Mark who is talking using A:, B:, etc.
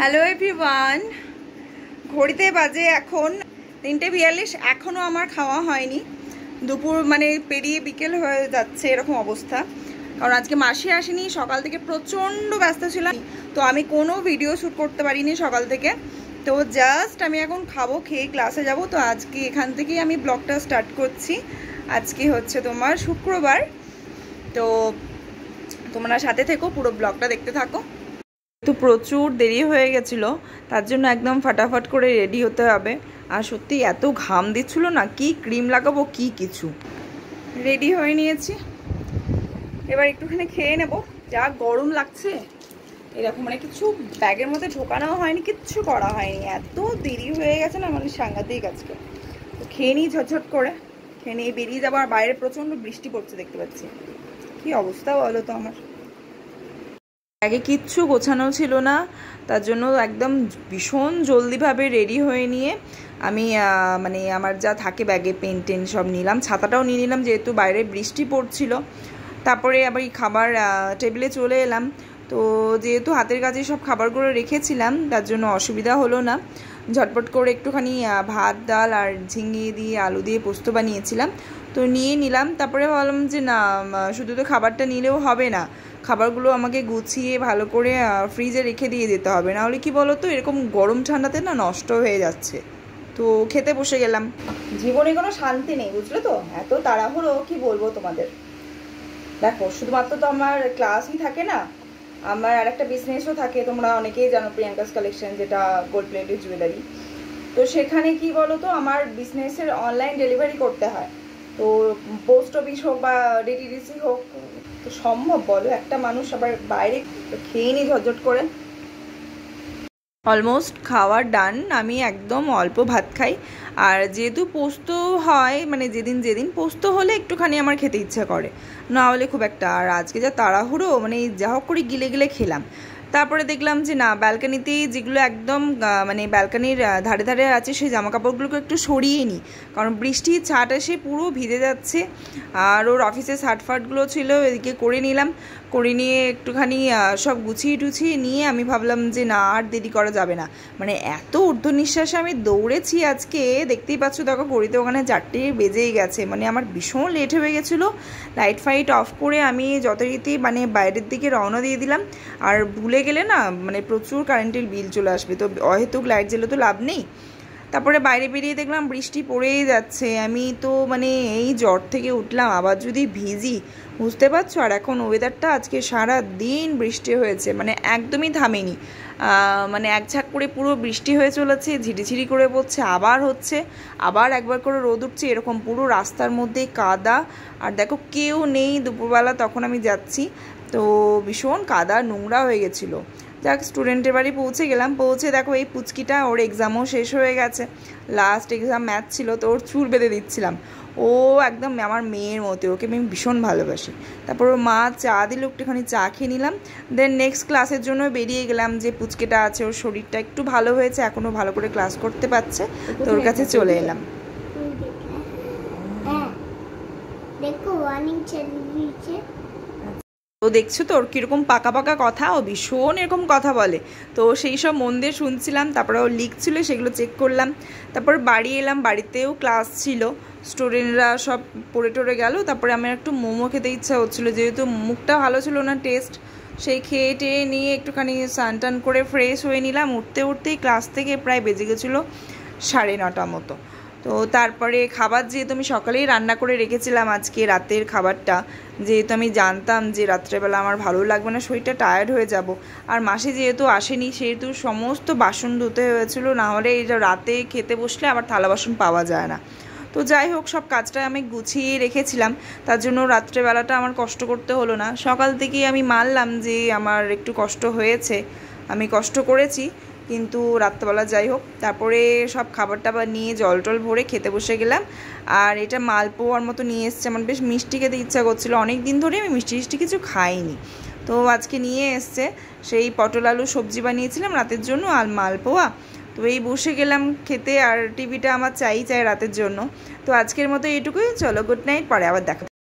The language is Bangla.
A: হ্যালো এভরিওয়ান, ঘড়িতে বাজে এখন 3:42। এখনও আমার খাওয়া হয়নি। দুপুর মানে পেরিয়ে বিকেল হয়ে যাচ্ছে এরকম অবস্থা, কারণ আজকে মাসি আসেনি। সকাল থেকে প্রচণ্ড ব্যস্ত ছিলাম, তো আমি কোনো ভিডিও শ্যুট করতে পারিনি সকাল থেকে। তো জাস্ট আমি এখন খাবো, খেয়ে ক্লাসে যাব। তো আজকে এখান থেকেই আমি ব্লগটা স্টার্ট করছি। আজকে হচ্ছে তোমার শুক্রবার, তো তোমরা সাথে থেকো, পুরো ব্লগটা দেখতে থাকো। তো প্রচুর দেরি হয়ে গেছিলো, তার জন্য একদম ফাটাফাট করে রেডি হতে হবে। আর সত্যি এত ঘাম দিচ্ছিলো না, কি ক্রিম লাগাবো কি কিছু। রেডি হয়ে নিয়েছি, এবার একটুখানি খেয়ে নেব। যা গরম লাগছে, এরকম মানে কিছু ব্যাগের মধ্যে ঢোকানো হয়নি, কিচ্ছু করা হয়নি, এত দেরি হয়ে গেছে না, মানে সাংঘাতিক আজকে। তো খেয়ে নিই ঝটঝট করে, খেয়ে নিয়ে বেরিয়ে যাবো। আর বাইরে প্রচণ্ড বৃষ্টি পড়ছে, দেখতে পাচ্ছি। কি অবস্থা বলো তো আমার। আগে কিচ্ছু গোছানো ছিল না, তার জন্য একদম ভীষণ জলদিভাবে রেডি হয়ে নিয়ে আমি মানে আমার যা থাকে ব্যাগে, পেন টেন সব নিলাম, ছাতাটাও নিয়ে নিলাম যেহেতু বাইরে বৃষ্টি পড়ছিল। তারপরে আবার এই খাবার টেবিলে চলে এলাম। তো যেহেতু হাতের কাছে সব খাবারগুলো রেখেছিলাম, তার জন্য অসুবিধা হলো না। ঝটপট করে একটুখানি ভাত ডাল আর ঝিঙে দিয়ে আলু দিয়ে পোস্ত বানিয়েছিলাম, তো নিয়ে নিলাম। তারপরে ভাবলাম যে না, শুধু তো খাবারটা নিলেও হবে না, খাবারগুলো আমাকে গুছিয়ে ভালো করে ফ্রিজে রেখে দিয়ে যেতে হবে, নাহলে কি বলো তো, এরকম গরম ঠান্ডাতে না নষ্ট হয়ে যাচ্ছে। তো খেতে বসে গেলাম। জীবনে কোনো শান্তি নেই, বুঝলে তো, এত তাড়াহুড়ো কি বলবো তোমাদের। দেখো, শুধুমাত্র তো আমার ক্লাসই থাকে না, আমার আর একটা বিজনেসও থাকে। তোমরা অনেকেই জানো, প্রিয়াঙ্কাস কালেকশন, যেটা গোল্ড প্লেটেড জুয়েলারি। তো সেখানে কি বলো তো, আমার বিজনেসের অনলাইন ডেলিভারি করতে হয়। তো পোস্ট অফিস হোক বা ডিটিডিসি হোক, তো সম্ভব বলো একটা মানুষ আবার বাইরে খেয়ে নি ঝটঝট করে। অলমোস্ট খাওয়া ডান, আমি একদম অল্প ভাত খাই। আর যেহেতু পোস্ত হয়, মানে যেদিন যেদিন পোস্ত হলে একটুখানি আমার খেতে ইচ্ছা করে, না হলে খুব একটা। আর আজকে যা তাড়াহুড়ো, মানে যা হোক করে গিলে গিলে খেলাম। তারপরে দেখলাম যে না, ব্যালকানিতেই যেগুলো একদম মানে ব্যালকানির ধারে ধারে আছে, সেই জামা কাপড়গুলোকে একটু সরিয়ে নিই, কারণ বৃষ্টির ছাট এসে পুরো ভিজে যাচ্ছে। আর ওর অফিসে শার্টফার্টগুলো ছিল, এদিকে করে নিলাম। করে নিয়ে একটুখানি সব গুছিয়ে টুছিয়ে নিয়ে আমি ভাবলাম যে না, আর দেরি করা যাবে না। মানে এত ঊর্ধ্ব নিঃশ্বাসে আমি দৌড়েছি আজকে, দেখতেই পাচ্ছ, দেখো ঘড়িতে ওখানে 4টে বেজেই গেছে। মানে আমার ভীষণ লেট হয়ে গেছিলো। লাইট ফাইট অফ করে আমি যথারীতি মানে বাইরের দিকে রওনা দিয়ে দিলাম। আর ভুলে গেলে না, মানে প্রচুর কারেন্টের বিল চলে আসবে, তো অহেতুক লাইট জ্বেলে তো লাভ নেই। তারপরে বাইরে বেরিয়ে দেখলাম বৃষ্টি পড়েই যাচ্ছে। আমি তো মানে এই জ্বর থেকে উঠলাম, আবার যদি ভিজি, বুঝতে পারছো। আর এখন ওয়েদারটা আজকে সারা দিন বৃষ্টি হয়েছে, মানে একদমই থামেনি। মানে এক ঝাঁক করে পুরো বৃষ্টি হয়ে চলেছে, ঝিরিঝিরি করে পড়ছে, আবার হচ্ছে, আবার একবার করে রোদ উঠছে, এরকম পুরো রাস্তার মধ্যে কাদা। আর দেখো কেউ নেই দুপুরবেলা, তখন আমি যাচ্ছি, তো ভীষণ কাদা নোংরা হয়ে গেছিলো। যাক, স্টুডেন্টের বাড়ি পৌঁছে গেলাম। পৌঁছে দেখো এই পুচকিটা, ওর এক্সামও শেষ হয়ে গেছে, লাস্ট এক্সাম ম্যাথ ছিল, তো ওর চুল বেঁধে দিচ্ছিলাম। ও একদম আমার মেয়ের মতো, ওকে আমি ভীষণ ভালোবাসি। তারপর ওর মা চা দিল, একটুখানি চা খেয়ে নিলাম। দেন নেক্সট ক্লাসের জন্য বেরিয়ে গেলাম। যে পুচকিটা আছে, ওর শরীরটা একটু ভালো হয়েছে, এখনও ভালো করে ক্লাস করতে পারছে, তো ওর কাছে চলে এলাম। তো দেখছো তো ওর কীরকম পাকা পাকা কথা, ও ভীষণ এরকম কথা বলে। তো সেই সব মন দিয়ে শুনছিলাম, তারপরে ও লিখছিল, সেগুলো চেক করলাম। তারপর বাড়ি এলাম, বাড়িতেও ক্লাস ছিল, স্টুডেন্টরা সব পড়ে টরে গেল। তারপরে আমার একটু মোমো খেতে ইচ্ছা হচ্ছিলো, যেহেতু মুখটা ভালো ছিল না টেস্ট, সেই খেয়ে টেয়ে নিয়ে একটুখানি স্নান টান করে ফ্রেশ হয়ে নিলাম। উঠতে উঠতেই ক্লাস থেকে প্রায় বেজে গেছিলো 9:30 মতো। তো তারপরে খাবার, যেহেতু আমি সকালেই রান্না করে রেখেছিলাম আজকে রাতের খাবারটা, যেহেতু আমি জানতাম যে রাত্রেবেলা আমার ভালো লাগবে না, শরীরটা টায়ার্ড হয়ে যাব। আর মাসে যেহেতু আসেনি, সেহেতু সমস্ত বাসন ধুতে হয়েছিল, নাহলে এই রাতে খেতে বসলে আবার থালা বাসন পাওয়া যায় না। তো যাই হোক, সব কাজটা আমি গুছিয়ে রেখেছিলাম, তার জন্য রাত্রেবেলাটা আমার কষ্ট করতে হলো না। সকাল থেকেই আমি মানলাম যে আমার একটু কষ্ট হয়েছে, আমি কষ্ট করেছি, কিন্তু রাত্রেবেলা যাই হোক। তারপরে সব খাবার টাবার নিয়ে জল টল ভরে খেতে বসে গেলাম। আর এটা মালপোয়ার মতো নিয়ে এসছে, আমার বেশ মিষ্টি খেতে ইচ্ছা করছিলো, অনেক দিন ধরে আমি মিষ্টি মিষ্টি কিছু খাইনি, তো আজকে নিয়ে এসছে। সেই পটল আলু সবজি বানিয়েছিলাম রাতের জন্য, আর মালপোয়া। তো এই বসে গেলাম খেতে, আর টিভিটা আমার চাই রাতের জন্য। তো আজকের মতো এইটুকুই, চলো গুড নাইট, পরে আবার দেখা।